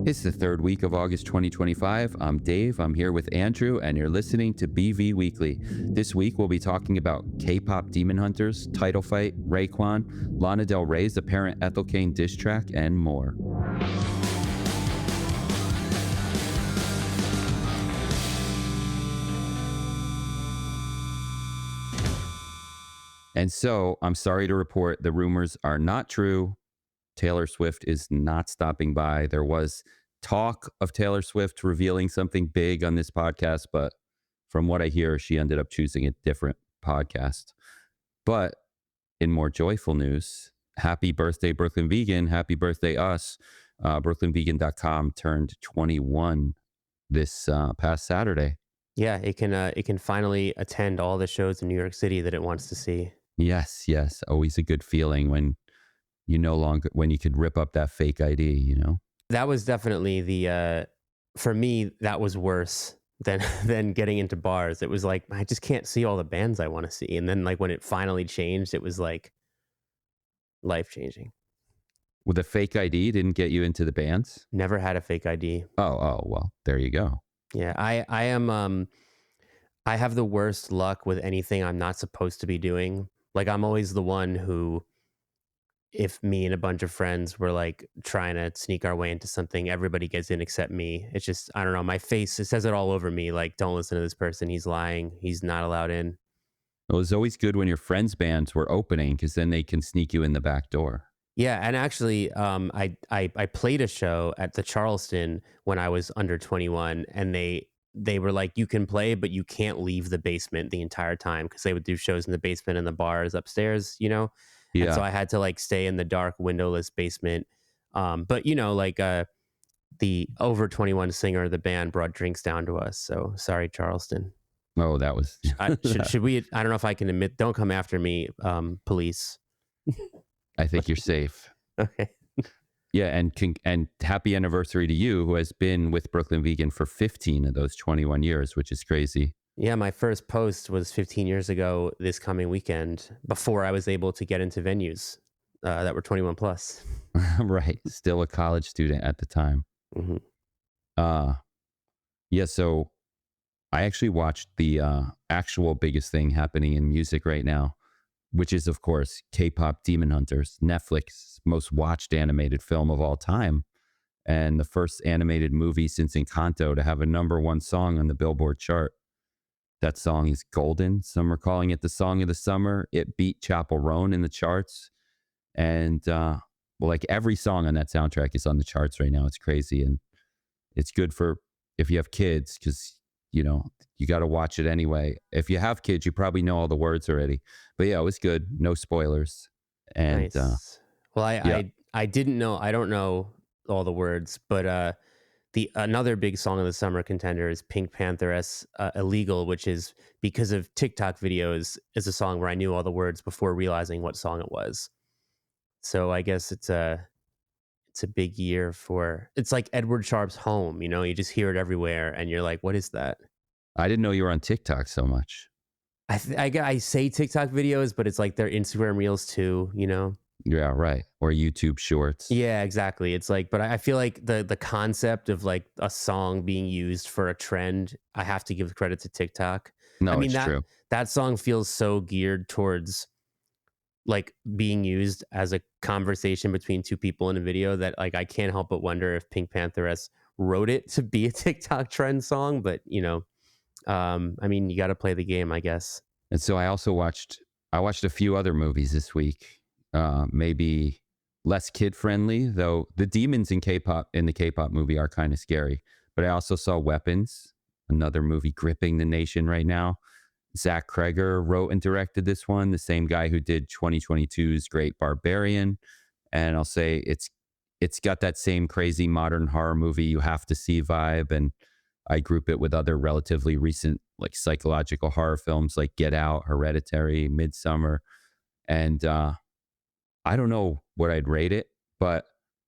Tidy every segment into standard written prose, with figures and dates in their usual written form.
It's the third week of August 2025. I'm Dave. I'm here with Andrew, and you're listening to BV Weekly. This week, we'll be talking about K-Pop Demon Hunters, Title Fight, Raekwon, Lana Del Rey's apparent Ethel Cain diss track, and more. And so, I'm sorry to report the rumors are not true. Taylor Swift is not stopping by. There was talk of Taylor Swift revealing something big on this podcast, but from what I hear, she ended up choosing a different podcast. But in more joyful news, happy birthday, Brooklyn Vegan. Happy birthday, us. BrooklynVegan.com turned 21 this past Saturday. Yeah, it can finally attend all the shows in New York City that it wants to see. Yes. Always a good feeling when when you could rip up that fake ID, you know? That was definitely for me, that was worse than getting into bars. It was like, I just can't see all the bands I want to see. And then like when it finally changed, it was like life-changing. Well, the fake ID didn't get you into the bands? Never had a fake ID. Oh, well, there you go. Yeah, I am, I have the worst luck with anything I'm not supposed to be doing. Like I'm always the one who, if me and a bunch of friends were like trying to sneak our way into something, everybody gets in except me. It's just, I don't know, my face, it says it all over me. Like, don't listen to this person. He's lying. He's not allowed in. It was always good when your friends' bands were opening because then they can sneak you in the back door. Yeah. And actually, I played a show at the Charleston when I was under 21 and they were like, you can play, but you can't leave the basement the entire time because they would do shows in the basement and the bars upstairs, you know? Yeah. And so I had to like stay in the dark windowless basement. But you know, like the over 21 singer of the band brought drinks down to us. So sorry, Charleston. Oh, that was... should we, I don't know if I can admit, don't come after me, police. I think you're safe. Okay. Yeah. And happy anniversary to you, who has been with Brooklyn Vegan for 15 of those 21 years, which is crazy. Yeah, my first post was 15 years ago this coming weekend, before I was able to get into venues that were 21 plus. Right. Still a college student at the time. Mm-hmm. Yeah, so I actually watched the actual biggest thing happening in music right now, which is, of course, K-Pop Demon Hunters, Netflix's most watched animated film of all time, and the first animated movie since Encanto to have a #1 song on the Billboard chart. That song is golden. Some are calling it the song of the summer. It beat Chapel Roan in the charts. And, well, like every song on that soundtrack is on the charts right now. It's crazy. And it's good for if you have kids, because, you know, you got to watch it anyway. If you have kids, you probably know all the words already. But yeah, it was good. No spoilers. And, nice. Well, I didn't know. I don't know all the words, but another big song of the summer contender is Pink Pantheress' Illegal, which is because of TikTok videos, is a song where I knew all the words before realizing what song it was. So I guess it's a big year for, it's like Edward Sharp's Home, you know, you just hear it everywhere and you're like, what is that? I didn't know you were on TikTok so much. I say TikTok videos, but it's like their Instagram reels too, you know? Yeah, right. Or YouTube shorts. Yeah, exactly. It's like, but I feel like the concept of like a song being used for a trend, I have to give credit to TikTok. No, I mean, it's true. That song feels so geared towards like being used as a conversation between two people in a video that like I can't help but wonder if Pink Pantheress wrote it to be a TikTok trend song. But you know, I mean, you got to play the game, I guess. And so I watched a few other movies this week. Maybe less kid friendly, though the demons in the K-pop movie are kind of scary. But I also saw Weapons, another movie gripping the nation right now. Zach Kreger wrote and directed this one, the same guy who did 2022's Great Barbarian. And I'll say it's got that same crazy modern horror movie you have to see vibe. And I group it with other relatively recent like psychological horror films like Get Out, Hereditary, Midsommar. And I don't know what I'd rate it, but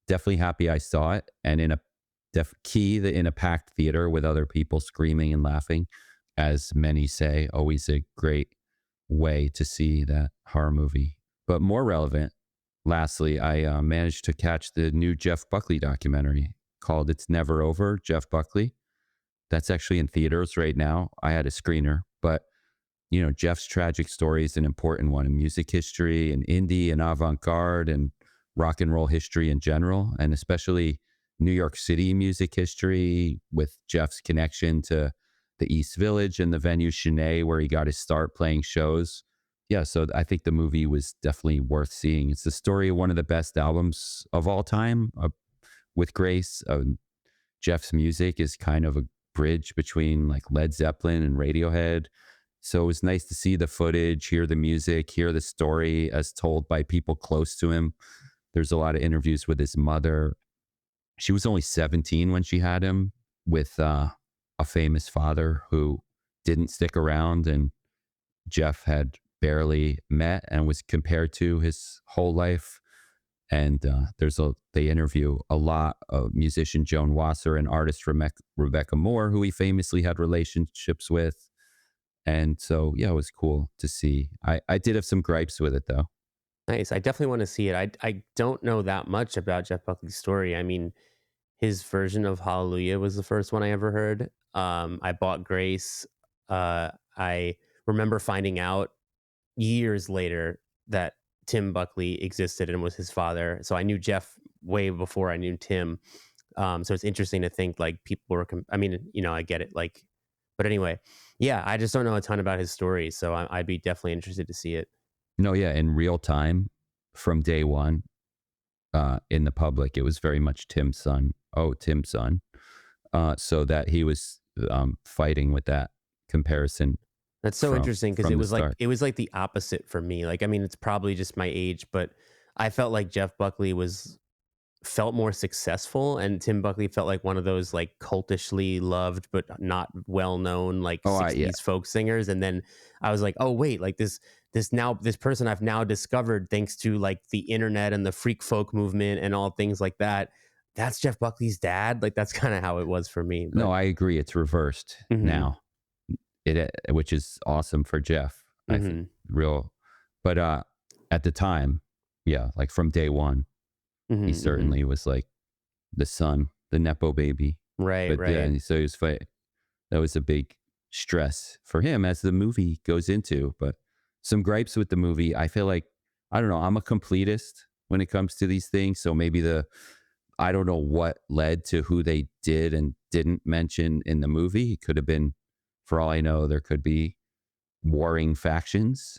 definitely happy I saw it. And in a packed theater with other people screaming and laughing, as many say, always a great way to see that horror movie. But more relevant, lastly, I managed to catch the new Jeff Buckley documentary called It's Never Over, Jeff Buckley. That's actually in theaters right now. I had a screener, but Jeff's tragic story is an important one in music history and indie and avant-garde and rock and roll history in general, and especially New York City music history with Jeff's connection to the East Village and the venue Chenet, where he got his start playing shows. Yeah, so I think the movie was definitely worth seeing. It's the story of one of the best albums of all time, with Grace. Jeff's music is kind of a bridge between like Led Zeppelin and Radiohead. So it was nice to see the footage, hear the music, hear the story as told by people close to him. There's a lot of interviews with his mother. She was only 17 when she had him, with a famous father who didn't stick around, and Jeff had barely met and was compared to his whole life. And they interview a lot of musician Joan Wasser and artist Rebecca Moore, who he famously had relationships with. And so, yeah, it was cool to see. I did have some gripes with it, though. Nice. I definitely want to see it. I don't know that much about Jeff Buckley's story. I mean, his version of Hallelujah was the first one I ever heard. I bought Grace. I remember finding out years later that Tim Buckley existed and was his father. So I knew Jeff way before I knew Tim. So it's interesting to think like people were, I get it. Like, but anyway, yeah, I just don't know a ton about his story. So I'd be definitely interested to see it. No, yeah, in real time from day one, in the public, it was very much Tim's son. Oh, Tim's son. So that he was fighting with that comparison. That's so interesting because it was like the opposite for me. Like, I mean, it's probably just my age, but I felt like Jeff Buckley felt more successful, and Tim Buckley felt like one of those like cultishly loved but not well known like 60s folk singers. And then I was like, oh wait, like this person I've now discovered thanks to like the internet and the freak folk movement and all things like that. That's Jeff Buckley's dad. Like that's kind of how it was for me. But no, I agree. It's reversed now. Which is awesome for Jeff. I think but at the time, yeah, like from day one, he certainly was like the son, the Nepo baby. Right. Yeah, so he was fighting. That was a big stress for him as the movie goes into. But some gripes with the movie. I feel like, I don't know, I'm a completist when it comes to these things. So maybe I don't know what led to who they did and didn't mention in the movie. It could have been, for all I know, there could be warring factions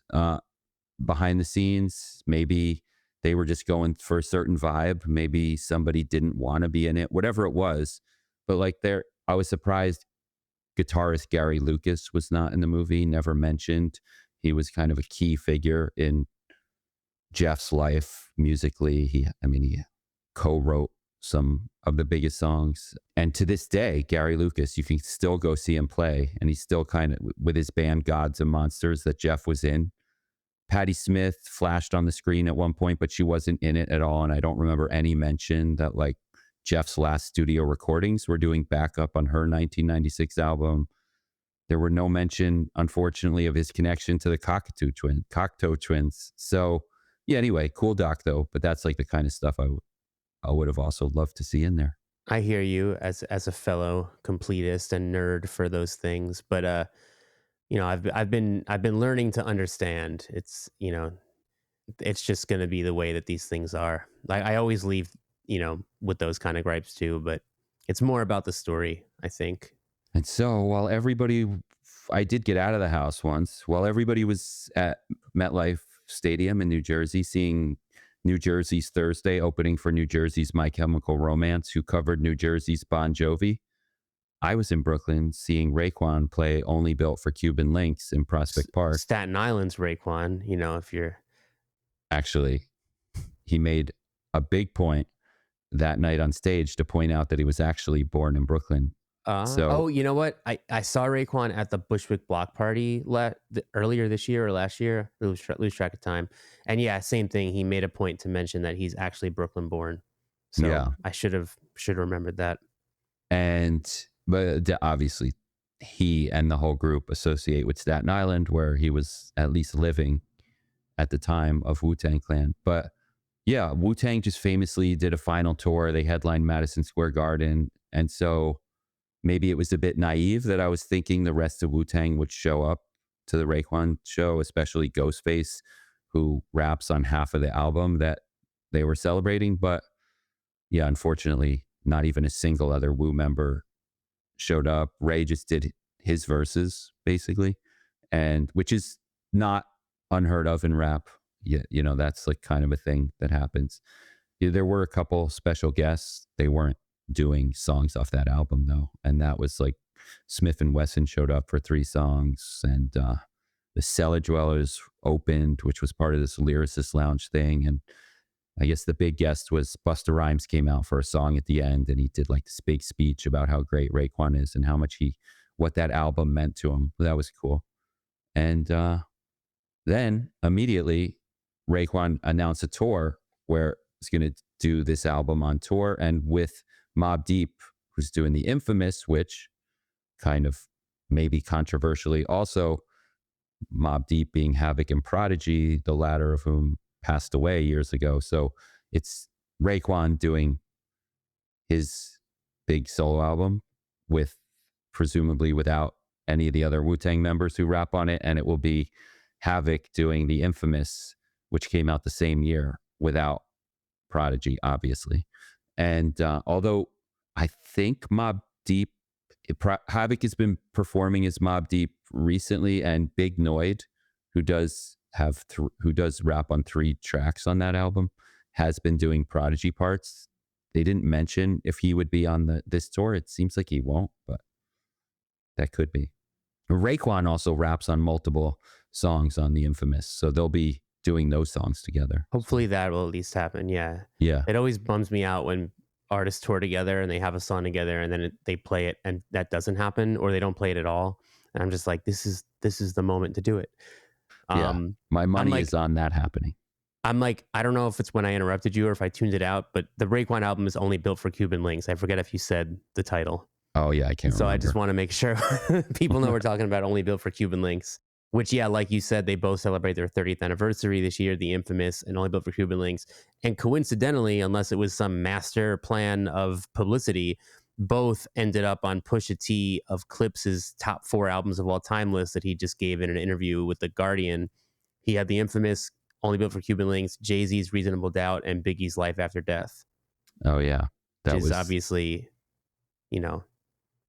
behind the scenes. Maybe they were just going for a certain vibe. Maybe somebody didn't want to be in it, whatever it was. But like I was surprised guitarist Gary Lucas was not in the movie, never mentioned. He was kind of a key figure in Jeff's life musically. He co-wrote some of the biggest songs. And to this day, Gary Lucas, you can still go see him play. And he's still kind of with his band Gods and Monsters that Jeff was in. Patti Smith flashed on the screen at one point, but she wasn't in it at all. And I don't remember any mention that like Jeff's last studio recordings were doing backup on her 1996 album. There were no mention, unfortunately, of his connection to the Cocteau Twins. So yeah, anyway, cool doc though. But that's like the kind of stuff I would have also loved to see in there. I hear you as a fellow completist and nerd for those things, but I've been learning to understand. It's it's just going to be the way that these things are. I always leave with those kind of gripes too, but it's more about the story, I think. And so while I did get out of the house once, while everybody was at MetLife Stadium in New Jersey seeing New Jersey's Thursday opening for New Jersey's My Chemical Romance, who covered New Jersey's Bon Jovi, I was in Brooklyn seeing Raekwon play Only Built for Cuban Linx in Prospect Park. Staten Island's Raekwon, if you're... Actually, he made a big point that night on stage to point out that he was actually born in Brooklyn. You know what? I saw Raekwon at the Bushwick Block Party earlier this year or last year. Lose track of time. And yeah, same thing. He made a point to mention that he's actually Brooklyn born. So yeah. I should have remembered that. But obviously, he and the whole group associate with Staten Island, where he was at least living at the time of Wu-Tang Clan. But Yeah, Wu-Tang just famously did a final tour. They headlined Madison Square Garden. And so maybe it was a bit naive that I was thinking the rest of Wu-Tang would show up to the Raekwon show, especially Ghostface, who raps on half of the album that they were celebrating. But yeah, unfortunately, not even a single other Wu member showed up. Ray just did his verses, basically, and which is not unheard of in rap. Yeah, that's like kind of a thing that happens. Yeah, there were a couple special guests. They weren't doing songs off that album though, and that was like Smith and Wesson showed up for 3 songs, and the Cellar Dwellers opened, which was part of this Lyricist Lounge thing, and I guess the big guest was Busta Rhymes came out for a song at the end, and he did like this big speech about how great Raekwon is and how much what that album meant to him. That was cool. And then immediately Raekwon announced a tour where he's going to do this album on tour, and with Mobb Deep, who's doing the Infamous, which kind of maybe controversially also Mobb Deep being Havoc and Prodigy, the latter of whom passed away years ago. So it's Raekwon doing his big solo album with presumably without any of the other Wu-Tang members who rap on it. And it will be Havoc doing the Infamous, which came out the same year without Prodigy, obviously. And although I think Mobb Deep, Havoc has been performing as Mobb Deep recently, and Big Noid, who does rap on 3 tracks on that album, has been doing Prodigy parts. They didn't mention if he would be on this tour. It seems like he won't, but that could be. Raekwon also raps on multiple songs on the Infamous, so they'll be doing those songs together. Hopefully that will at least happen. Yeah. Yeah. It always bums me out when artists tour together and they have a song together and then they play it and that doesn't happen, or they don't play it at all. And I'm just like, this is the moment to do it. Yeah. My money is on that happening. I'm like, I don't know if it's when I interrupted you or if I tuned it out, but the Raekwon album is only built for Cuban Linx. I forget if you said the title. Oh yeah, I can't remember. So I just want to make sure people know we're talking about only built for Cuban Linx, which, yeah, like you said, they both celebrate their 30th anniversary this year, the Infamous and Only Built for Cuban Linx. And coincidentally, unless it was some master plan of publicity, both ended up on Pusha T of Clips's top 4 albums of all time list that he just gave in an interview with The Guardian. He had the Infamous, Only Built for Cuban Linx, Jay-Z's Reasonable Doubt, and Biggie's Life After Death. Oh yeah, that was obviously,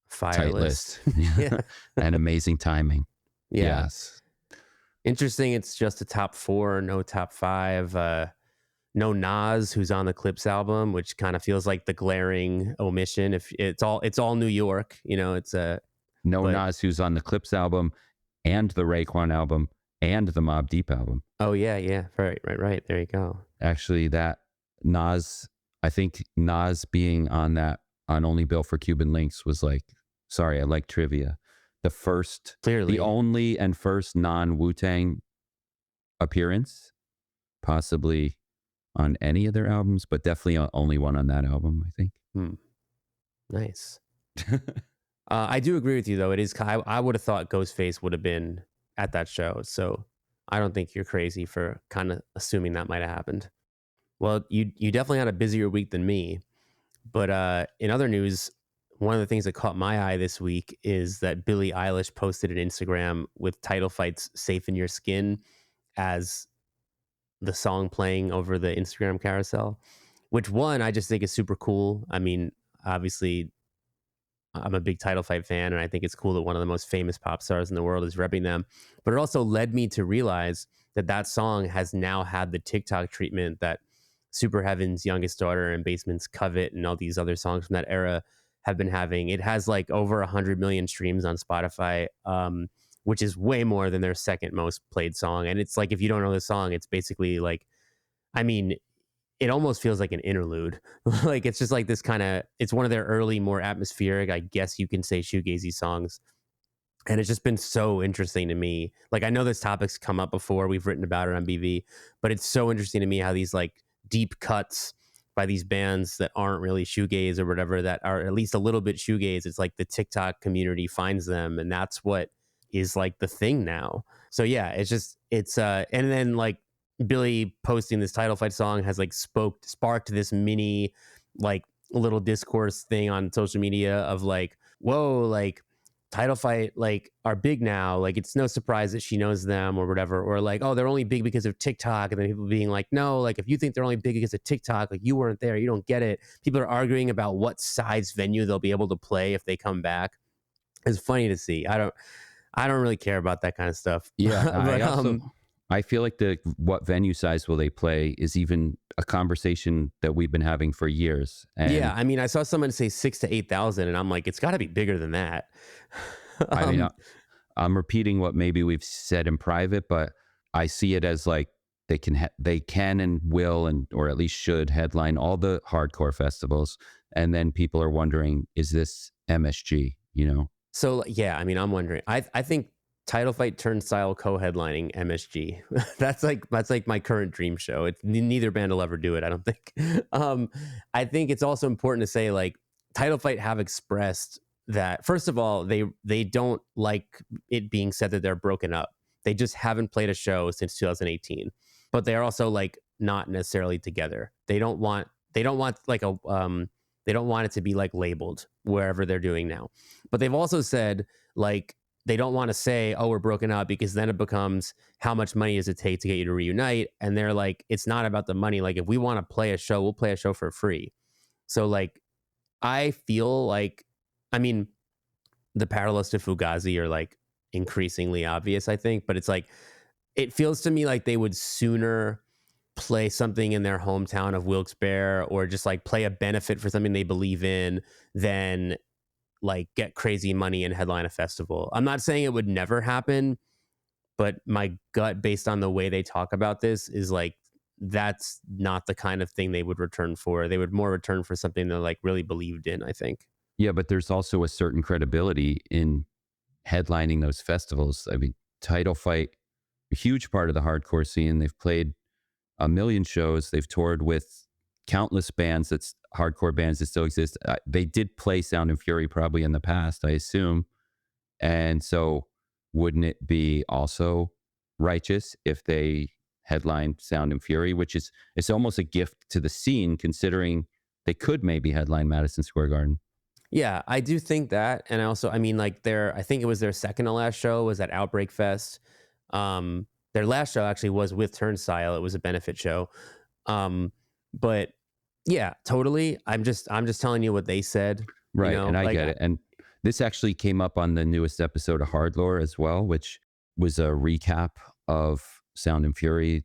fire list. Yeah. And amazing timing. Yeah. Yes. Interesting. It's just a top 4, no top 5. No Nas, who's on the Clips album, which kind of feels like the glaring omission. If it's all New York, it's Nas, who's on the Clips album and the Raekwon album and the Mobb Deep album. Oh yeah. Right. There you go. Actually, that Nas, I think Nas being on Only Built for Cuban Linx was like, sorry, I like trivia. The only and first non-Wu-Tang appearance, possibly on any of their albums, but definitely only one on that album, I think. Nice. I do agree with you, though. It is. I would have thought Ghostface would have been at that show, so I don't think you're crazy for kind of assuming that might have happened. Well, you definitely had a busier week than me, but in other news, one of the things that caught my eye this week is that Billie Eilish posted an Instagram with Title Fight's "Safe in Your Skin" as the song playing over the Instagram carousel, which I just think is super cool. I mean, obviously, I'm a big Title Fight fan, and I think it's cool that one of the most famous pop stars in the world is repping them. But it also led me to realize that song has now had the TikTok treatment that Super Heaven's Youngest Daughter and Basement's Covet and all these other songs from that era have been having. It has like over 100 million streams on Spotify, which is way more than their second most played song. And it's like, if you don't know the song, it's basically like, I mean, it almost feels like an interlude. Like, it's just like this kind of, it's one of their early, more atmospheric, I guess you can say, shoegazy songs. And it's just been so interesting to me. Like, I know this topic's come up before, we've written about it on BV, but it's so interesting to me how these like deep cuts by these bands that aren't really shoegaze or whatever, that are at least a little bit shoegaze, it's like the TikTok community finds them, and that's what is like the thing now. So yeah, it's and then like Billy posting this Title Fight song has like sparked this mini like little discourse thing on social media of like, whoa, like Title Fight like are big now. Like it's no surprise that she knows them or whatever. Or like, oh, they're only big because of TikTok. And then people being like, no, like if you think they're only big because of TikTok, like you weren't there, you don't get it. People are arguing about what size venue they'll be able to play if they come back. It's funny to see. I don't really care about that kind of stuff. Yeah, But I feel like the what venue size will they play is even a conversation that we've been having for years. And yeah, I mean, I saw someone say 6,000 to 8,000, and I'm like, it's got to be bigger than that. I mean, um, I'm repeating what maybe we've said in private, but I see it as like they can and will or at least should headline all the hardcore festivals, and then people are wondering, is this MSG? You know? so yeah, I mean, I'm wondering. I think Title Fight Turnstile co-headlining MSG. That's like my current dream show. It's neither band will ever do it, I don't think. I think it's also important to say like Title Fight have expressed that first of all they don't like it being said that they're broken up. They just haven't played a show since 2018, but they are also like not necessarily together. They don't want like a they don't want it to be like labeled wherever they're doing now. But they've also said like they don't want to say, oh, we're broken up, because then it becomes how much money does it take to get you to reunite? And they're like, it's not about the money. Like if we want to play a show, we'll play a show for free. So like I feel like, I mean, the parallels to Fugazi are like increasingly obvious, I think, but it's like, it feels to me like they would sooner play something in their hometown of Wilkes-Barre or just like play a benefit for something they believe in than like get crazy money and headline a festival. I'm not saying it would never happen, but my gut based on the way they talk about this is like, that's not the kind of thing they would return for. They would more return for something they like really believed in, I think. Yeah, but there's also a certain credibility in headlining those festivals. I mean, Title Fight, a huge part of the hardcore scene. They've played a million shows. They've toured with countless bands hardcore bands that still exist. They did play Sound and Fury probably in the past, I assume. And so wouldn't it be also righteous if they headlined Sound and Fury, which is, it's almost a gift to the scene considering they could maybe headline Madison Square Garden. Yeah, I do think that. And also, I mean, like I think it was their second to last show was at Outbreak Fest. Their last show actually was with Turnstile. It was a benefit show. But yeah, totally. I'm just telling you what they said. Right. You know? And I like, get it. And this actually came up on the newest episode of Hard Lore as well, which was a recap of Sound and Fury.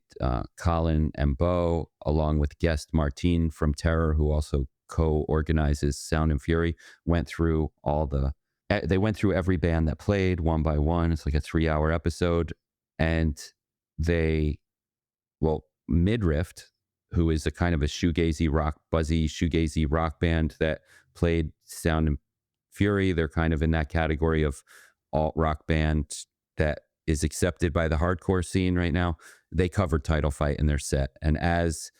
Colin and Bo, along with guest Martine from Terror, who also co-organizes Sound and Fury, went through they went through every band that played one by one. It's like a 3-hour episode. And Midriff, who is a kind of a buzzy shoegazy rock band that played Sound and Fury. They're kind of in that category of alt rock band that is accepted by the hardcore scene right now. They covered Title Fight in their set. And as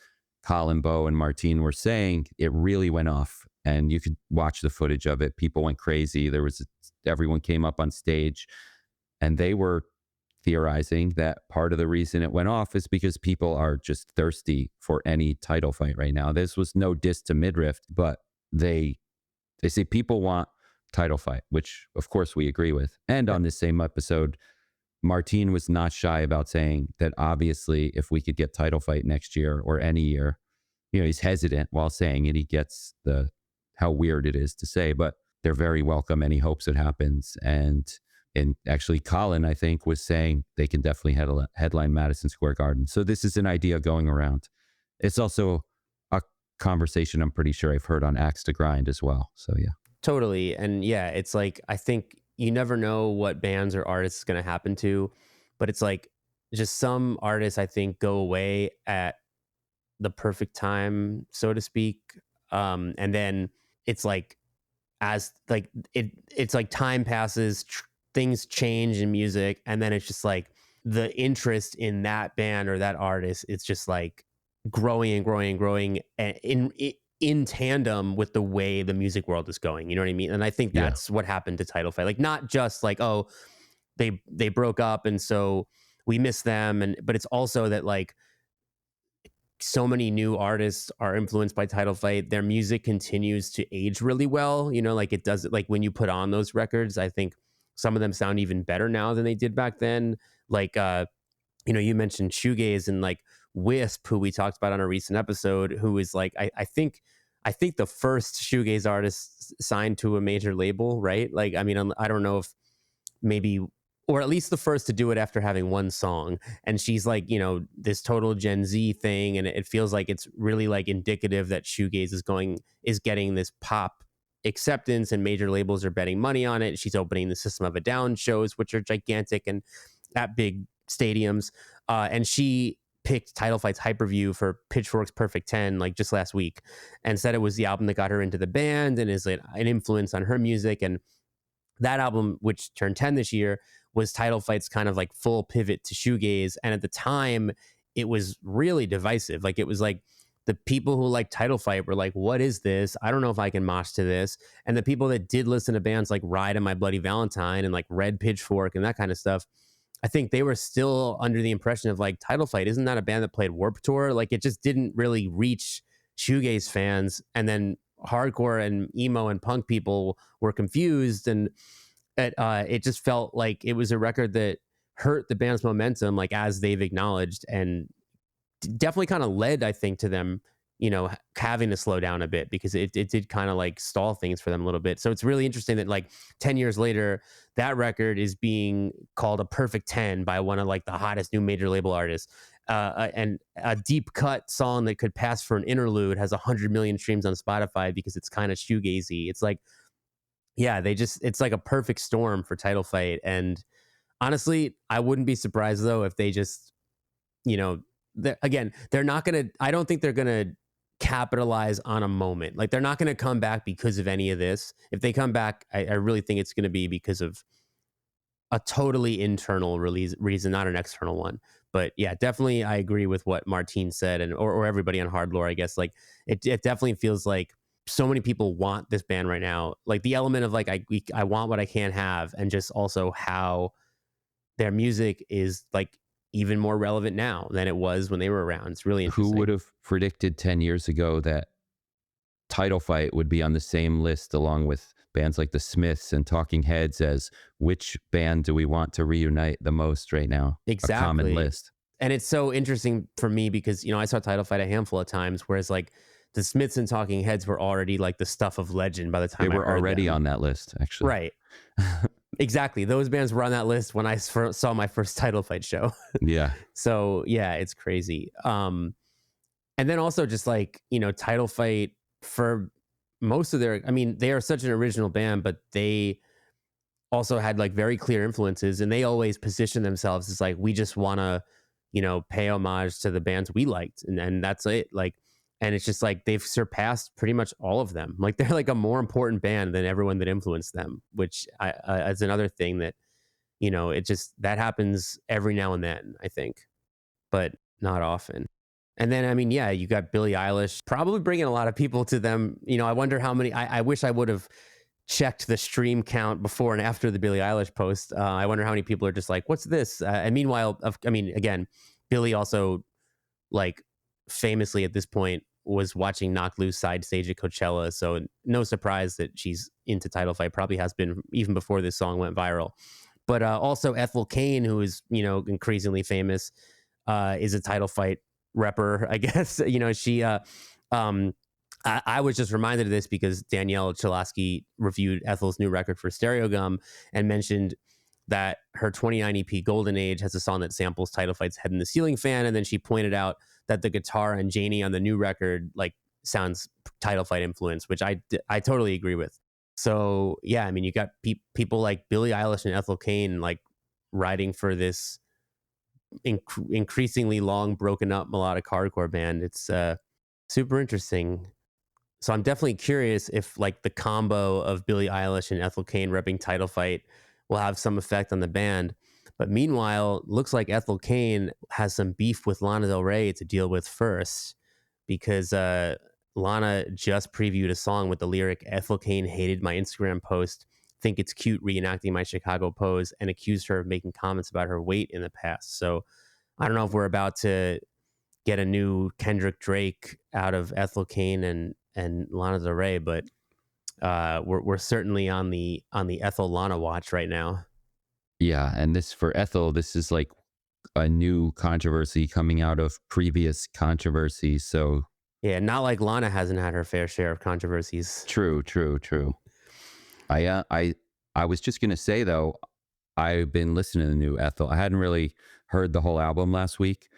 Colin, Bo, and Martine were saying, it really went off. And you could watch the footage of it. People went crazy. Everyone came up on stage, and they were theorizing that part of the reason it went off is because people are just thirsty for any title fight right now. This was no diss to Midriff, but they say people want title fight, which of course we agree with. And on this same episode, Martine was not shy about saying that obviously if we could get title fight next year or any year, he's hesitant while saying it. He gets how weird it is to say, but they're very welcome and he hopes it happens. And actually Colin, I think, was saying they can definitely headline Madison Square Garden. So this is an idea going around. It's also a conversation I'm pretty sure I've heard on Axe to Grind as well. So yeah. Totally. And yeah, it's like, I think you never know what bands or artists is going to happen to, but it's like just some artists, I think, go away at the perfect time, so to speak. And then it's like, it's like time passes, things change in music. And then it's just like the interest in that band or that artist, it's just like growing and growing and growing in tandem with the way the music world is going. You know what I mean? And I think that's what happened to Title Fight. Like, not just like, oh, they broke up and so we miss them. But it's also that like so many new artists are influenced by Title Fight. Their music continues to age really well. You know, like it does, like when you put on those records, I think some of them sound even better now than they did back then. Like, you know, you mentioned shoegaze and like Wisp, who we talked about on a recent episode, who is like, I think the first shoegaze artist signed to a major label, right? Like, I mean, I don't know if maybe, or at least the first to do it after having one song. And she's like, you know, this total Gen Z thing. And it feels like it's really like indicative that shoegaze is getting this pop acceptance and major labels are betting money on it. She's opening the System of a Down shows, which are gigantic and at big stadiums. And she picked Title Fight's Hyperview for Pitchfork's Perfect 10 like just last week and said it was the album that got her into the band and is an influence on her music. And that album, which turned 10 this year, was Title Fight's kind of like full pivot to shoegaze. And at the time, it was really divisive. Like it was like the people who like Title Fight were like, what is this? I don't know if I can mosh to this. And the people that did listen to bands like Ride and My Bloody Valentine and like Red Pitchfork and that kind of stuff, I think they were still under the impression of like Title Fight, isn't that a band that played Warped Tour? Like it just didn't really reach shoegaze fans. And then hardcore and emo and punk people were confused, and it just felt like it was a record that hurt the band's momentum, like as they've acknowledged, and definitely kind of led, I think, to them, you know, having to slow down a bit because it did kind of like stall things for them a little bit. So it's really interesting that like 10 years later, that record is being called a perfect 10 by one of like the hottest new major label artists. And a deep cut song that could pass for an interlude has 100 million streams on Spotify because it's kind of shoegazy. It's like, yeah, it's like a perfect storm for Title Fight. And honestly, I wouldn't be surprised though if they just, you know, they're not going to, I don't think they're going to capitalize on a moment. Like they're not going to come back because of any of this. If they come back, I really think it's going to be because of a totally internal reason, not an external one. But yeah, definitely I agree with what Martine said and or everybody on Hard Lore, I guess. Like it definitely feels like so many people want this band right now. Like the element of like I want what I can't have, and just also how their music is like even more relevant now than it was when they were around. It's really interesting. Who would have predicted 10 years ago that Title Fight would be on the same list along with bands like the Smiths and Talking Heads as which band do we want to reunite the most right now? Exactly. A common list. And it's so interesting for me because, you know, I saw Title Fight a handful of times, whereas like the Smiths and Talking Heads were already like the stuff of legend by the time they were already on that list, actually. Right. Exactly. Those bands were on that list when I saw my first Title Fight show. Yeah. So yeah, it's crazy. And then also just like, you know, Title Fight for most of their, I mean, they are such an original band, but they also had like very clear influences, and they always position themselves as like, we just want to, you know, pay homage to the bands we liked. And that's it. Like, and it's just like they've surpassed pretty much all of them. Like they're like a more important band than everyone that influenced them, which is another thing that, you know, it just, that happens every now and then, I think, but not often. And then, I mean, yeah, you got Billie Eilish probably bringing a lot of people to them. You know, I wonder how many, I wish I would have checked the stream count before and after the Billie Eilish post. I wonder how many people are just like, what's this? And meanwhile, I mean, again, Billie also like famously at this point was watching Knocked Loose side stage at Coachella. So no surprise that she's into Title Fight, probably has been even before this song went viral. But also Ethel Cain, who is, you know, increasingly famous, is a Title Fight repper, I guess. You know, she, I was just reminded of this because Danielle Chalosky reviewed Ethel's new record for Stereo Gum and mentioned that her 29 EP Golden Age has a song that samples Title Fight's Head in the Ceiling Fan. And then she pointed out that the guitar on Janie on the new record like sounds Title Fight influence, which I totally agree with. So yeah, I mean, you got people like Billie Eilish and Ethel Cain like writing for this increasingly long, broken up melodic hardcore band. It's super interesting. So I'm definitely curious if like the combo of Billie Eilish and Ethel Cain repping Title Fight will have some effect on the band. But meanwhile, looks like Ethel Cain has some beef with Lana Del Rey to deal with first, because Lana just previewed a song with the lyric, "Ethel Cain hated my Instagram post, think it's cute reenacting my Chicago pose," and accused her of making comments about her weight in the past. So I don't know if we're about to get a new Kendrick Drake out of Ethel, Cain, and Lana Del Rey, but we're certainly on the Ethel Lana watch right now. Yeah, and this for Ethel, this is like a new controversy coming out of previous controversies. So Yeah, not like Lana hasn't had her fair share of controversies. true, true, true. I was just gonna say though, I've been listening to the new Ethel. I hadn't really heard the whole album last week,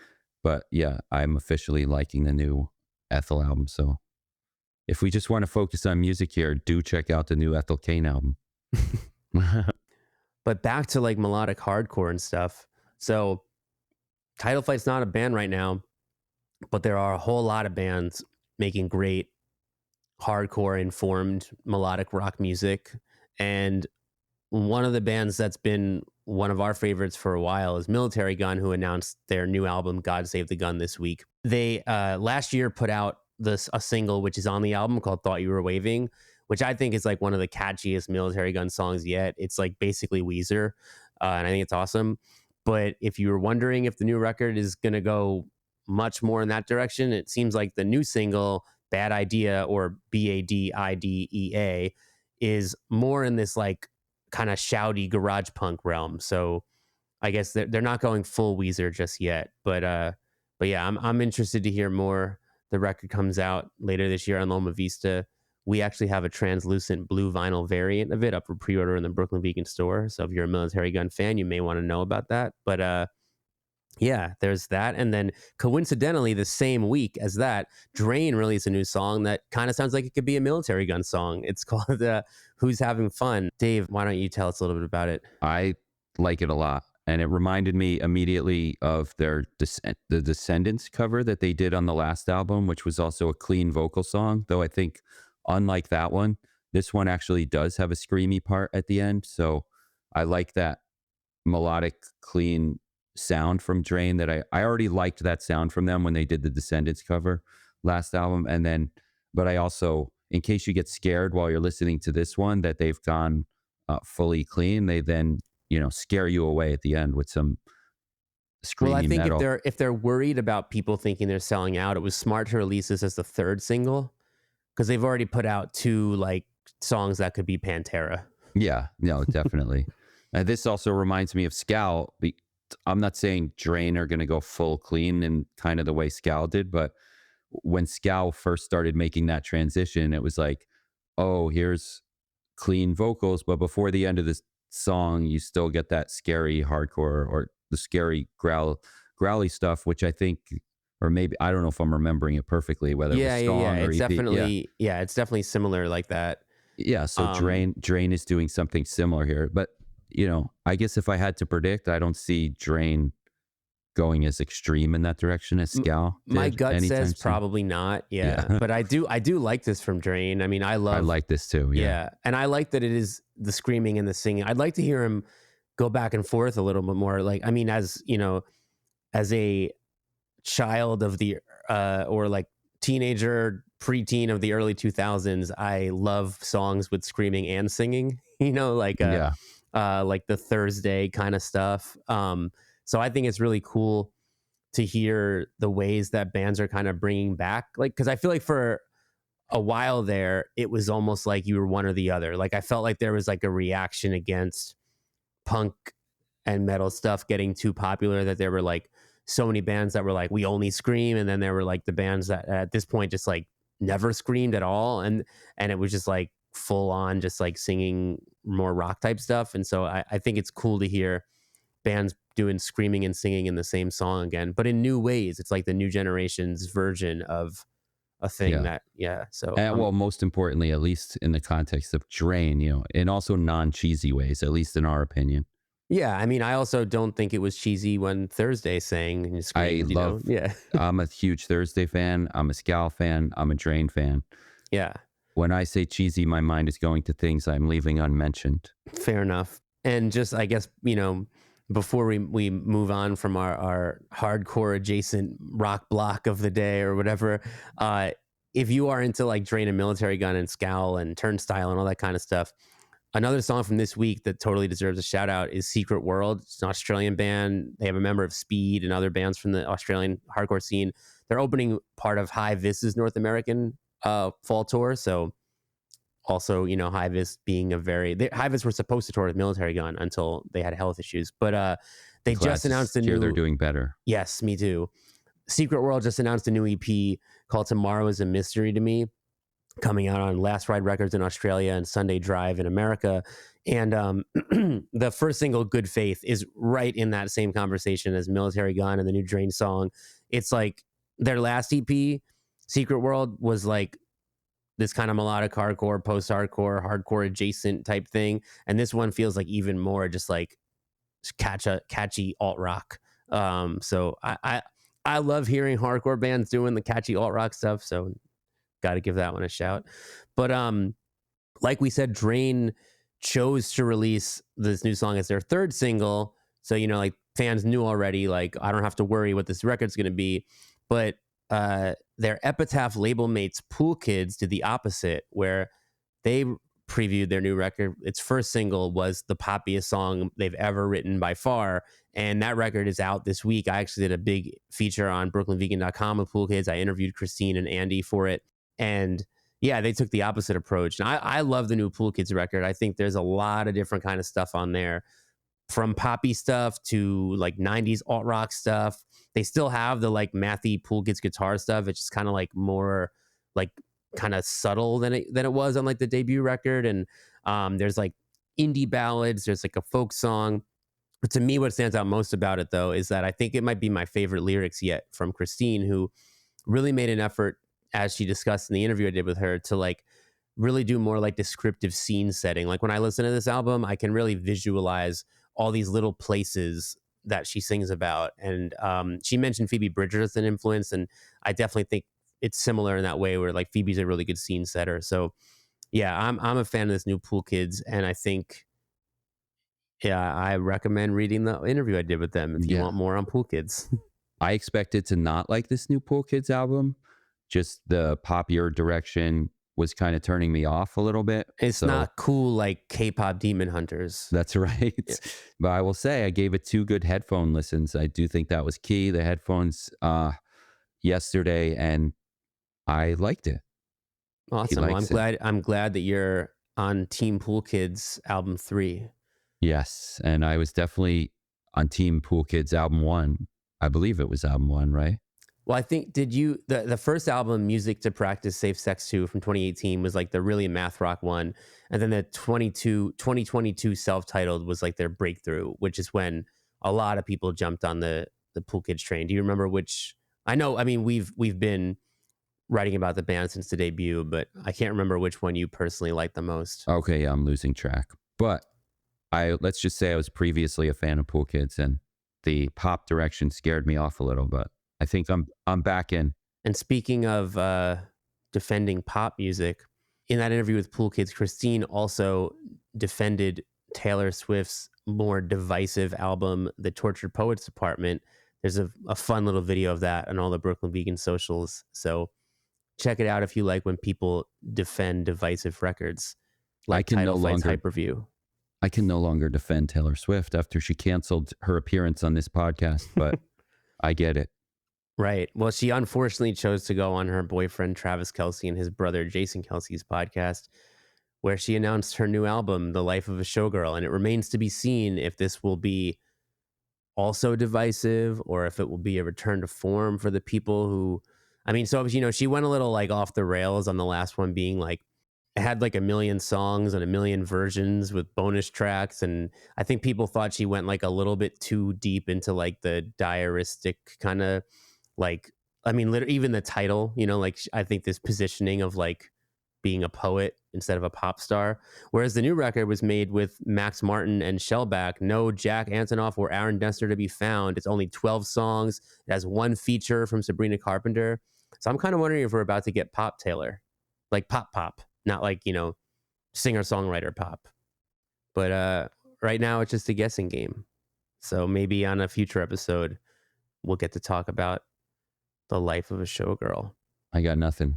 but yeah, I'm officially liking the new Ethel album. So if we just want to focus on music here, do check out the new Ethel Cain album. But back to like melodic hardcore and stuff. So Title Fight's not a band right now, but there are a whole lot of bands making great hardcore informed melodic rock music. And one of the bands that's been one of our favorites for a while is Militarie Gun, who announced their new album God Save the Gun this week. They last year put out a single which is on the album called Thought You Were Waving, which I think is like one of the catchiest Militarie Gun songs yet. It's like basically Weezer, and I think it's awesome. But if you were wondering if the new record is going to go much more in that direction, it seems like the new single Bad Idea, or BADIDEA, is more in this like kind of shouty garage punk realm. So I guess they're not going full Weezer just yet, but yeah, I'm interested to hear more. The record comes out later this year on Loma Vista. We actually have a translucent blue vinyl variant of it up for pre-order in the Brooklyn Vegan store. So if you're a Militarie Gun fan, you may want to know about that. But yeah, there's that. And then coincidentally, the same week as that, Drain released a new song that kind of sounds like it could be a Militarie Gun song. It's called Who's Having Fun? Dave, why don't you tell us a little bit about it? I like it a lot. And it reminded me immediately of the Descendants cover that they did on the last album, which was also a clean vocal song. Though I think, unlike that one, this one actually does have a screamy part at the end. So I like that melodic, clean sound from Drain that I already liked that sound from them when they did the Descendants cover last album. And then, but I also, in case you get scared while you're listening to this one, that they've gone fully clean, they then, scare you away at the end with some screamy Well, I think metal. if they're worried about people thinking they're selling out, it was smart to release this as the third single, because they've already put out two like songs that could be Pantera. Yeah, no, definitely. This also reminds me of Scowl. I'm not saying Drain are going to go full clean in kind of the way Scowl did, but when Scowl first started making that transition, it was like, oh, here's clean vocals, but before the end of this song, you still get that scary hardcore or the scary growly stuff, which I think, or maybe, I don't know if I'm remembering it perfectly, whether it was song or It's EP. definitely it's definitely similar like that. Yeah, so Drain is doing something similar here. But, I guess if I had to predict, I don't see Drain going as extreme in that direction as Scowl did. My gut says soon. probably not. Yeah. But I do like this from Drain. I mean, I like this too. Yeah. And I like that it is the screaming and the singing. I'd like to hear him go back and forth a little bit more. Like, I mean, as a child of the or like teenager, preteen of the early 2000s, I love songs with screaming and singing, like the Thursday kind of stuff. So I think it's really cool to hear the ways that bands are kind of bringing back, like, because I feel like for a while there, it was almost like you were one or the other. Like I felt like there was like a reaction against punk and metal stuff getting too popular, that there were like so many bands that were like, we only scream. And then there were like the bands that at this point just like never screamed at all. And it was just like full on, just like singing more rock type stuff. And so I think it's cool to hear bands doing screaming and singing in the same song again, but in new ways. It's like the new generation's version of a thing So well, most importantly, at least in the context of Drain, and also non-cheesy ways, at least in our opinion. Yeah, I mean, I also don't think it was cheesy when Thursday sang and screamed. I'm a huge Thursday fan. I'm a Scowl fan. I'm a Drain fan. Yeah. When I say cheesy, my mind is going to things I'm leaving unmentioned. Fair enough. And just, I guess, before we move on from our hardcore adjacent rock block of the day or whatever, if you are into like Drain and Militarie Gun and Scowl and Turnstile and all that kind of stuff, Another song from this week that totally deserves a shout out is Secret World. It's an Australian band. They have a member of Speed and other bands from the Australian hardcore scene. They're opening part of High Vis's North American fall tour. So also, you know, High Vis being High Vis were supposed to tour with Militarie Gun until they had health issues. But they just announced a new... They're doing better. Yes, me too. Secret World just announced a new EP called Tomorrow is a Mystery to Me, coming out on Last Ride Records in Australia and Sunday Drive in America. And the first single, Good Faith, is right in that same conversation as Militarie Gun and the new Drain song. It's like their last EP, Secret World, was like this kind of melodic hardcore, post-hardcore, hardcore adjacent type thing. And this one feels like even more just like catchy alt-rock. So I love hearing hardcore bands doing the catchy alt-rock stuff. So got to give that one a shout. But like we said, Drain chose to release this new song as their third single. So, you know, like fans knew already, like, I don't have to worry what this record's going to be. But their Epitaph label mates Pool Kids did the opposite, where they previewed their new record. Its first single was the poppiest song they've ever written by far. And that record is out this week. I actually did a big feature on BrooklynVegan.com with Pool Kids. I interviewed Christine and Andy for it. And yeah, they took the opposite approach. And I love the new Pool Kids record. I think there's a lot of different kind of stuff on there, from poppy stuff to like 90s alt rock stuff. They still have the like mathy Pool Kids guitar stuff. It's just kind of like more like kind of subtle than it was on like the debut record. And there's like indie ballads. There's like a folk song. But to me, what stands out most about it, though, is that I think it might be my favorite lyrics yet from Christine, who really made an effort, as she discussed in the interview I did with her, to like really do more like descriptive scene setting. Like when I listen to this album, I can really visualize all these little places that she sings about. And she mentioned Phoebe Bridgers as an influence, and I definitely think it's similar in that way, where like Phoebe's a really good scene setter. So yeah, I'm a fan of this new Pool Kids, and I think, yeah, I recommend reading the interview I did with them if you want more on Pool Kids. I expected to not like this new Pool Kids album. Just the poppier direction was kind of turning me off a little bit. It's not cool like K-pop Demon Hunters. That's right. Yeah. But I will say I gave it 2 good headphone listens. I do think that was key. The headphones yesterday, and I liked it. Awesome. Well, I'm glad that you're on Team Pool Kids album 3. Yes, and I was definitely on Team Pool Kids album 1. I believe it was album 1, right? Well, I think, did you, the first album, Music to Practice Safe Sex To, from 2018, was like the really math rock one. And then the 2022 self-titled was like their breakthrough, which is when a lot of people jumped on the Pool Kids train. Do you remember which? I know, I mean, we've been writing about the band since the debut, but I can't remember which one you personally liked the most. Okay, yeah, I'm losing track. But let's just say I was previously a fan of Pool Kids, and the pop direction scared me off a little, but I think I'm back in. And speaking of defending pop music, in that interview with Pool Kids, Christine also defended Taylor Swift's more divisive album, The Tortured Poets Department. There's a fun little video of that on all the Brooklyn Vegan socials. So check it out if you like when people defend divisive records, like Title Fight's Hyperview. I can no longer defend Taylor Swift after she canceled her appearance on this podcast, but I get it. Right. Well, she unfortunately chose to go on her boyfriend Travis Kelce and his brother Jason Kelce's podcast, where she announced her new album, The Life of a Showgirl. And it remains to be seen if this will be also divisive or if it will be a return to form for the people who, I mean, so, you know, she went a little like off the rails on the last one, being like, it had like 1 million songs and 1 million versions with bonus tracks. And I think people thought she went like a little bit too deep into like the diaristic kind of, like, I mean, literally, even the title, you know, like I think this positioning of like being a poet instead of a pop star. Whereas the new record was made with Max Martin and Shellback, no Jack Antonoff or Aaron Dessner to be found. It's only 12 songs. It has 1 feature from Sabrina Carpenter. So I'm kind of wondering if we're about to get pop Taylor, like pop, not like, you know, singer-songwriter pop. But right now it's just a guessing game. So maybe on a future episode, we'll get to talk about The Life of a Showgirl. I got nothing.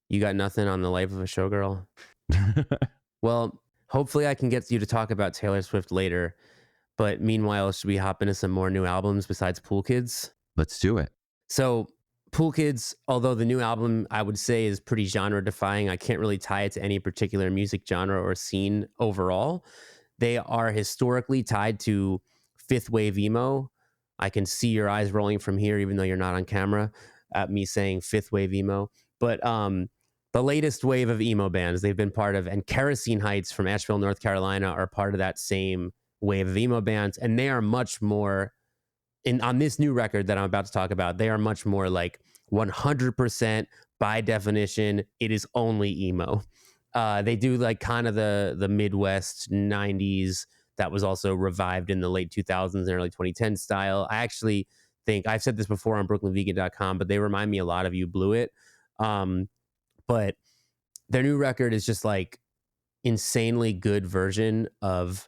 You got nothing on The Life of a Showgirl? Well, Hopefully, I can get you to talk about Taylor Swift later. But meanwhile, should we hop into some more new albums besides Pool Kids? Let's do it. So, Pool Kids, although the new album I would say is pretty genre defying, I can't really tie it to any particular music genre or scene overall. They are historically tied to fifth wave emo. I can see your eyes rolling from here, even though you're not on camera, at me saying fifth wave emo. But the latest wave of emo bands they've been part of, and Kerosene Heights from Asheville, North Carolina, are part of that same wave of emo bands, and they are much more on this new record that I'm about to talk about. They are much more like 100% by definition. It is only emo. They do like kind of the Midwest 90s that was also revived in the late 2000s and early 2010s style. I actually think I've said this before on BrooklynVegan.com, but they remind me a lot of You Blew It. But their new record is just like insanely good version of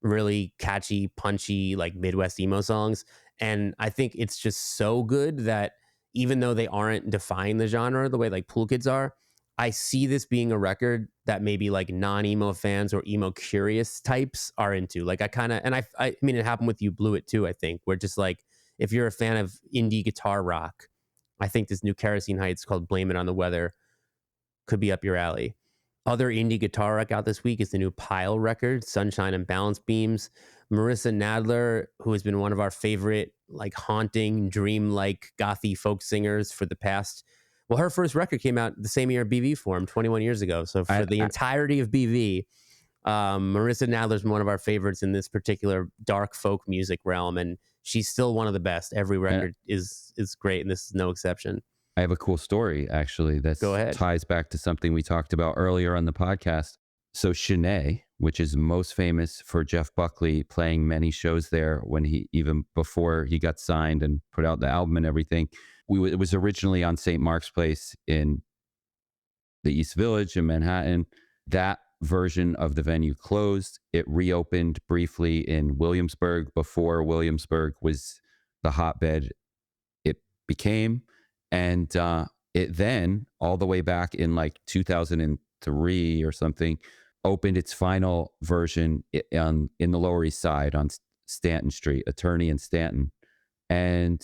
really catchy, punchy, like Midwest emo songs. And I think it's just so good that even though they aren't defying the genre the way like Pool Kids are, I see this being a record that maybe like non-emo fans or emo curious types are into. Like I kind of, and I mean, it happened with You Blew It too, I think, where just like, if you're a fan of indie guitar rock, I think this new Kerosene Heights called Blame It on the Weather could be up your alley. Other indie guitar rock out this week is the new Pile record, Sunshine and Balance Beams. Marissa Nadler, who has been one of our favorite, like haunting, dream-like gothy folk singers for the past. Well, her first record came out the same year BV formed, 21 years ago. So for the entirety of BV, Marissa Nadler's one of our favorites in this particular dark folk music realm, and she's still one of the best. Every record is great, and this is no exception. I have a cool story, actually, that ties back to something we talked about earlier on the podcast. So Shanae, which is most famous for Jeff Buckley playing many shows there when even before he got signed and put out the album and everything, it was originally on St. Mark's Place in the East Village in Manhattan. That version of the venue closed. It reopened briefly in Williamsburg before Williamsburg was the hotbed it became. And it then, all the way back in like 2003 or something, opened its final version in the Lower East Side on Stanton Street, Attorney and Stanton. And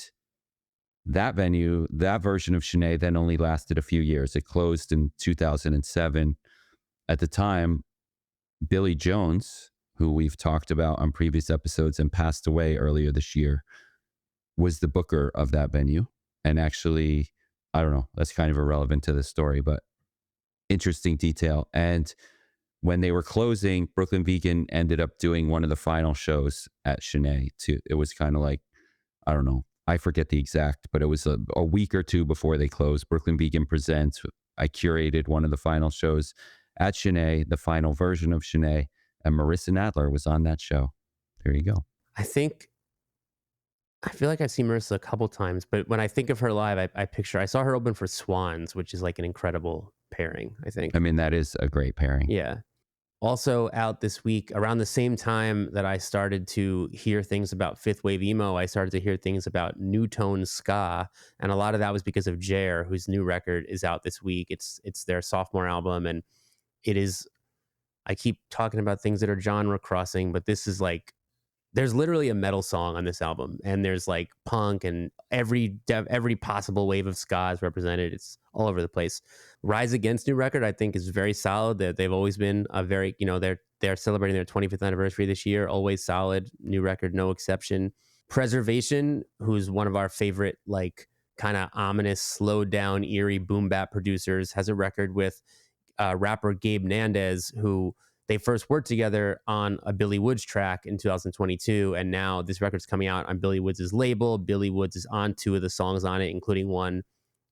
that venue, that version of Shanae then only lasted a few years. It closed in 2007. At the time, Billy Jones, who we've talked about on previous episodes and passed away earlier this year, was the booker of that venue. And actually, I don't know, that's kind of irrelevant to the story, but interesting detail. And when they were closing, Brooklyn Vegan ended up doing one of the final shows at Shanae. It was kind of like, I don't know, I forget the exact, but it was a week or two before they closed. Brooklyn Vegan Presents. I curated one of the final shows at Shanae, the final version of Shanae, and Marissa Nadler was on that show. There you go. I feel like I've seen Marissa a couple times, but when I think of her live, I saw her open for Swans, which is like an incredible pairing, I think. I mean, that is a great pairing. Yeah. Also out this week, around the same time that I started to hear things about fifth wave emo, I started to hear things about new tone ska. And a lot of that was because of Jer, whose new record is out this week. It's their sophomore album, and it is, I keep talking about things that are genre crossing, but this is like, there's literally a metal song on this album, and there's like punk, and every possible wave of ska is represented. It's all over the place. Rise Against new record, I think, is very solid. That they've always been a very, they're celebrating their 25th anniversary this year. Always solid. New record, no exception. Preservation, who's one of our favorite, like kind of ominous, slowed down, eerie boom bap producers, has a record with rapper Gabe Nandez, who they first worked together on a Billy Woods track in 2022, and now this record's coming out on Billy Woods' label. Billy Woods is on two of the songs on it, including one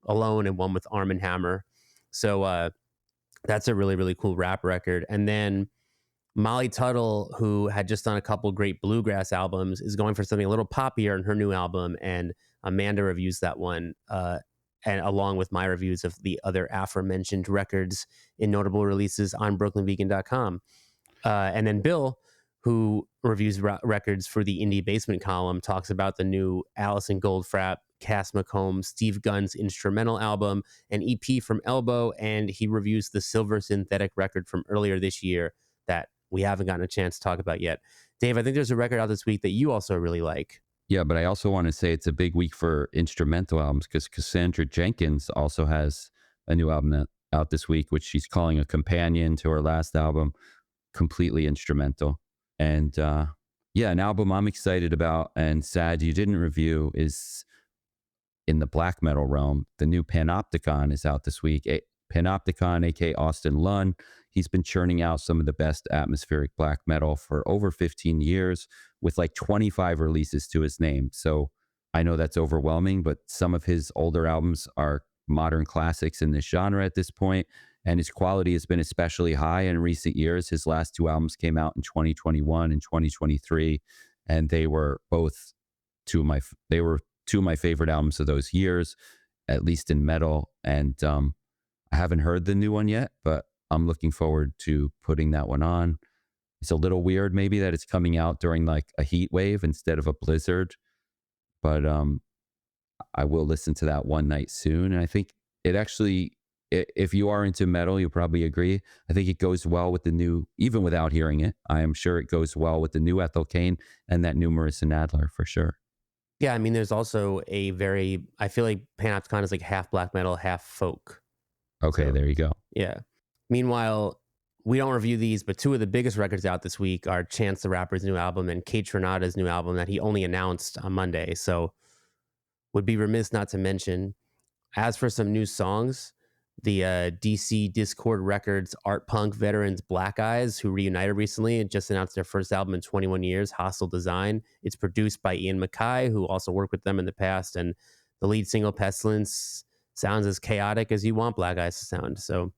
alone and one with Arm & Hammer. So that's a really, really cool rap record. And then Molly Tuttle, who had just done a couple great bluegrass albums, is going for something a little poppier in her new album, and Amanda reviews that one, and along with my reviews of the other aforementioned records in notable releases on BrooklynVegan.com. And then Bill, who reviews records for the Indie Basement column, talks about the new Allison Goldfrapp, Cass McComb, Steve Gunn's instrumental album, an EP from Elbow, and he reviews the Silver Synthetic record from earlier this year that we haven't gotten a chance to talk about yet. Dave, I think there's a record out this week that you also really like. Yeah, but I also want to say it's a big week for instrumental albums because Cassandra Jenkins also has a new album out this week, which she's calling a companion to her last album, completely instrumental. And an album I'm excited about and sad you didn't review is in the black metal realm. The new Panopticon is out this week. Panopticon, aka Austin Lunn, he's been churning out some of the best atmospheric black metal for over 15 years with like 25 releases to his name. So I know that's overwhelming, but some of his older albums are modern classics in this genre at this point, and his quality has been especially high in recent years. His last two albums came out in 2021 and 2023, and they were both two of my favorite albums of those years, at least in metal. And I haven't heard the new one yet, but I'm looking forward to putting that one on. It's a little weird maybe that it's coming out during like a heat wave instead of a blizzard, but I will listen to that one night soon. And I think it actually, if you are into metal, you'll probably agree. I think it goes well with the new, even without hearing it, I am sure it goes well with the new Ethel Cain and that new Marissa Nadler for sure. Yeah, I mean, there's also I feel like Panopticon is like half black metal, half folk. Okay, so, there you go. Yeah. Meanwhile, we don't review these, but two of the biggest records out this week are Chance the Rapper's new album and Kate Trinada's new album that he only announced on Monday. So would be remiss not to mention. As for some new songs, the DC Discord Records art punk veterans Black Eyes, who reunited recently and just announced their first album in 21 years, Hostile Design. It's produced by Ian MacKaye, who also worked with them in the past. And the lead single, Pestilence, sounds as chaotic as you want Black Eyes to sound. So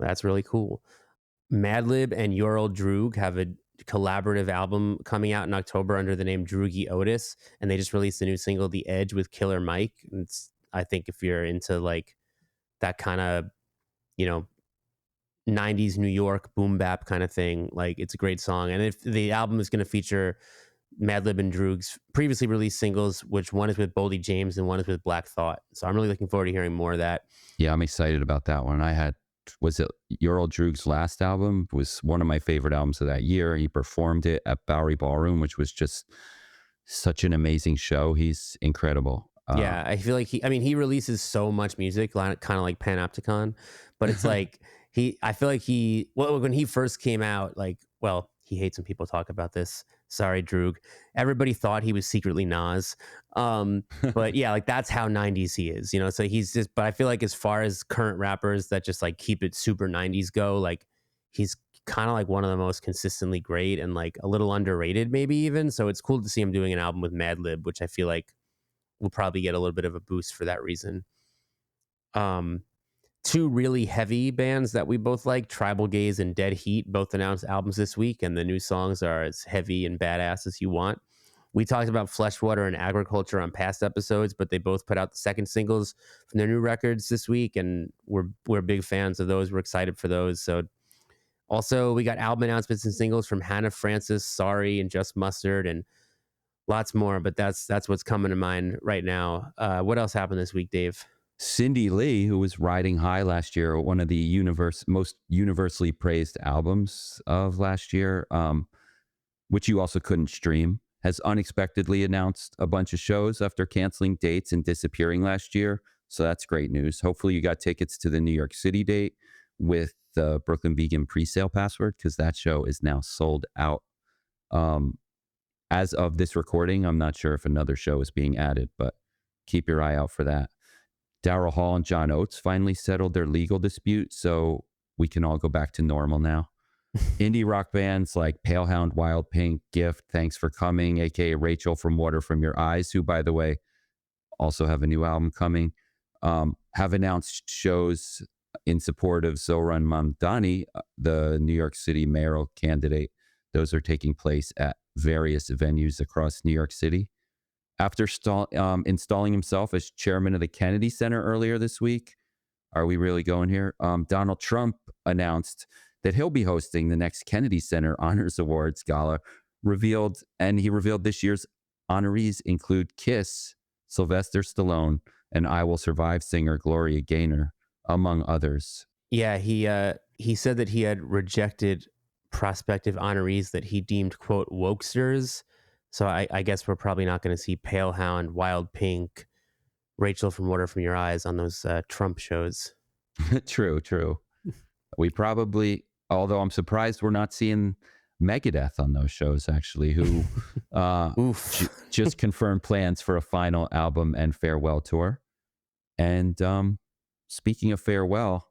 that's really cool. Madlib and Ural Droog have a collaborative album coming out in October under the name Droogie Otis, and they just released a new single, The Edge, with Killer Mike. And I think if you're into like that kind of, 90s New York boom bap kind of thing, like it's a great song. And if the album is going to feature Madlib and Droog's previously released singles, which one is with Boldy James and one is with Black Thought. So I'm really looking forward to hearing more of that. Yeah, I'm excited about that one. Was it Ural Droog's last album? Was one of my favorite albums of that year. He performed it at Bowery Ballroom, which was just such an amazing show. He's incredible. Yeah, I feel like he releases so much music, kind of like Panopticon, but it's like when he first came out, he hates when people talk about this. Sorry, Droog. Everybody thought he was secretly Nas. But yeah, like that's how 90s he is, so he's just, but I feel like as far as current rappers that just like keep it super 90s go, like he's kind of like one of the most consistently great and like a little underrated maybe even. So it's cool to see him doing an album with Madlib, which I feel like we'll probably get a little bit of a boost for that reason. Two really heavy bands that we both like, Tribal Gaze and Dead Heat, both announced albums this week, and the new songs are as heavy and badass as you want. We talked about Fleshwater and Agriculture on past episodes, but they both put out the second singles from their new records this week, and we're big fans of those. We're excited for those. So also, we got album announcements and singles from Hannah Francis, Sorry, and Just Mustard, and lots more, but that's what's coming to mind right now. What else happened this week, Dave? Cindy Lee, who was riding high last year, one of the most universally praised albums of last year, which you also couldn't stream, has unexpectedly announced a bunch of shows after canceling dates and disappearing last year. So that's great news. Hopefully you got tickets to the New York City date with the Brooklyn Vegan pre-sale password, because that show is now sold out. As of this recording, I'm not sure if another show is being added, but keep your eye out for that. Daryl Hall and John Oates finally settled their legal dispute, so we can all go back to normal now. Indie rock bands like Palehound, Wild Pink, Gift, Thanks for Coming, aka Rachel from Water From Your Eyes, who, by the way, also have a new album coming, have announced shows in support of Zohran Mamdani, the New York City mayoral candidate. Those are taking place at various venues across New York City. After installing himself as chairman of the Kennedy Center earlier this week, are we really going here? Donald Trump announced that he'll be hosting the next Kennedy Center Honors Awards Gala. He revealed this year's honorees include Kiss, Sylvester Stallone, and I Will Survive singer Gloria Gaynor, among others. Yeah, he said that he had rejected prospective honorees that he deemed, quote, wokesters. So I guess we're probably not going to see Pale Hound, Wild Pink, Rachel from Water From Your Eyes on those Trump shows. True. We probably, although I'm surprised we're not seeing Megadeth on those shows, actually, who just confirmed plans for a final album and farewell tour. And speaking of farewell,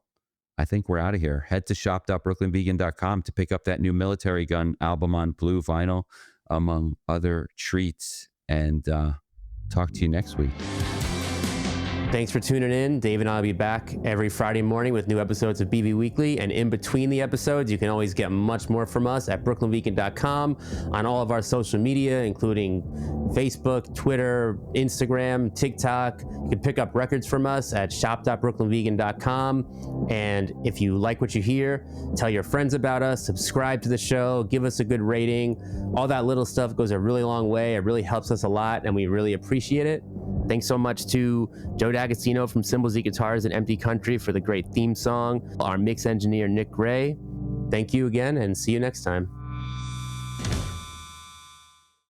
I think we're out of here. Head to shop.brooklynvegan.com to pick up that new Militarie Gun album on blue vinyl, among other treats. And talk to you next week. Thanks for tuning in. Dave and I will be back every Friday morning with new episodes of BV Weekly. And in between the episodes, you can always get much more from us at brooklynvegan.com, on all of our social media, including Facebook, Twitter, Instagram, TikTok. You can pick up records from us at shop.brooklynvegan.com. And if you like what you hear, tell your friends about us, subscribe to the show, give us a good rating. All that little stuff goes a really long way. It really helps us a lot, and we really appreciate it. Thanks so much to Joe D'Agostino from Cymbal Z Guitars and Empty Country for the great theme song. Our mix engineer, Nick Gray. Thank you again, and see you next time.